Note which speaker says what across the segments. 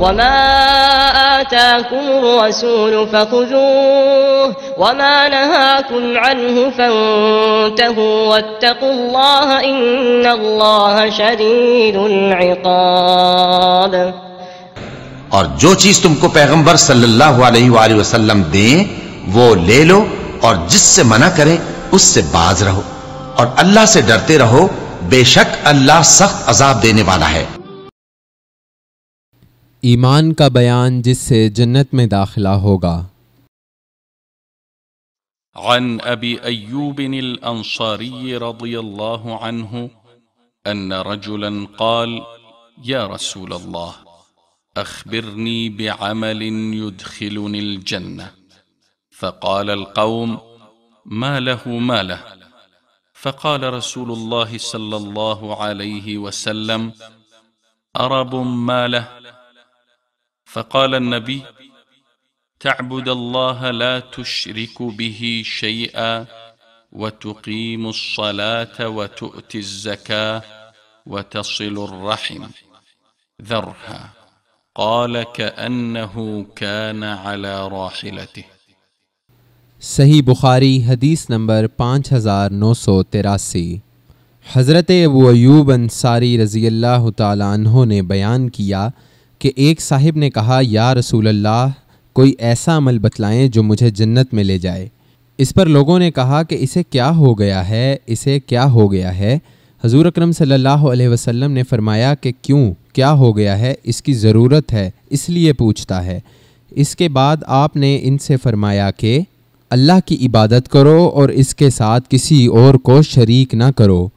Speaker 1: وما آتاكم الرسول فخذوه وما نهاكم عنه فانتهوا واتقوا الله إن الله شديد العقاب۔
Speaker 2: اور جو چیز تم کو پیغمبر صلی اللہ علیہ وآلہ وسلم دیں وہ لے لو، اور جس سے منع کریں اس سے باز رہو، اور اللہ سے ڈرتے رہو، بے شک اللہ سخت عذاب دینے والا ہے۔
Speaker 3: ایمان کا بیان جس سے جنت میں داخلہ ہوگا۔
Speaker 4: عن ابی ایوب الانصاری رضی اللہ عنہ ان رجلا قال یا رسول اللہ أخبرني بعمل يدخلني الجنة، فقال القوم ما له، فقال رسول الله صلى الله عليه وسلم أرب ما له، فقال النبي تعبد الله لا تشرك به شيئا وتقيم الصلاة وتؤتي الزكاة وتصل الرحم، ذرها، قال كأنه كان على راحلته۔
Speaker 3: صحیح بخاری حدیث نمبر 5983۔ حضرت ابو ایوب انصاری رضی اللہ تعالیٰ عنہ نے بیان کیا کہ ایک صاحب نے کہا یا رسول اللہ کوئی ایسا عمل بتلائیں جو مجھے جنت میں لے جائے۔ اس پر لوگوں نے کہا کہ اسے کیا ہو گیا ہے، اسے کیا ہو گیا ہے؟ حضور اکرم صلی اللہ علیہ وسلم نے فرمایا کہ کیوں، کیا ہو گیا ہے؟ اس کی ضرورت ہے اس لیے پوچھتا ہے۔ اس کے بعد آپ نے ان سے فرمایا کہ اللہ کی عبادت کرو اور اس کے ساتھ کسی اور کو شریک نہ کرو،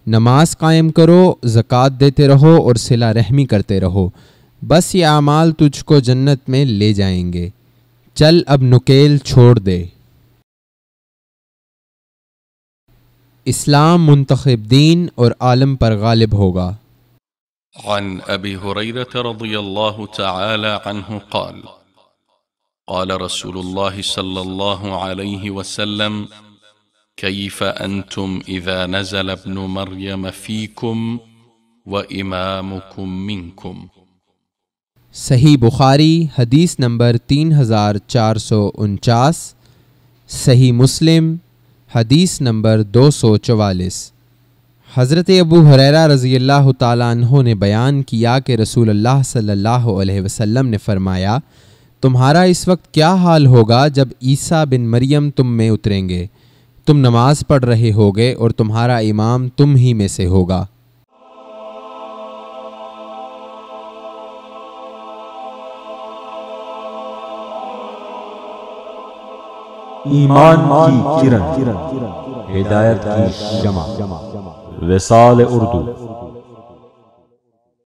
Speaker 3: نماز قائم کرو، زکوٰۃ دیتے رہو اور صلہ رحمی کرتے رہو، بس یہ اعمال تجھ کو جنت میں لے جائیں گے، چل اب نکیل چھوڑ دے۔ اسلام منتخب دین اور عالم پر غالب ہوگا۔
Speaker 4: عن ابی ہریرہ رضی اللہ تعالی عنہ قال قال رسول اللہ صلی اللہ علیہ وسلم کیف انتم اذا نزل ابن مریم فیکم وامامکم منکم۔
Speaker 3: صحیح بخاری حدیث نمبر 3449، صحیح مسلم حدیث نمبر 244۔ حضرت ابو ہریرہ رضی اللہ تعالیٰ عنہ نے بیان کیا کہ رسول اللہ صلی اللہ علیہ وسلم نے فرمایا تمہارا اس وقت کیا حال ہوگا جب عیسیٰ بن مریم تم میں اتریں گے، تم نماز پڑھ رہے ہوگے اور تمہارا امام تم ہی میں سے ہوگا۔
Speaker 5: ایمان کی کرن، ہدایت کی شمع، وصال اردو۔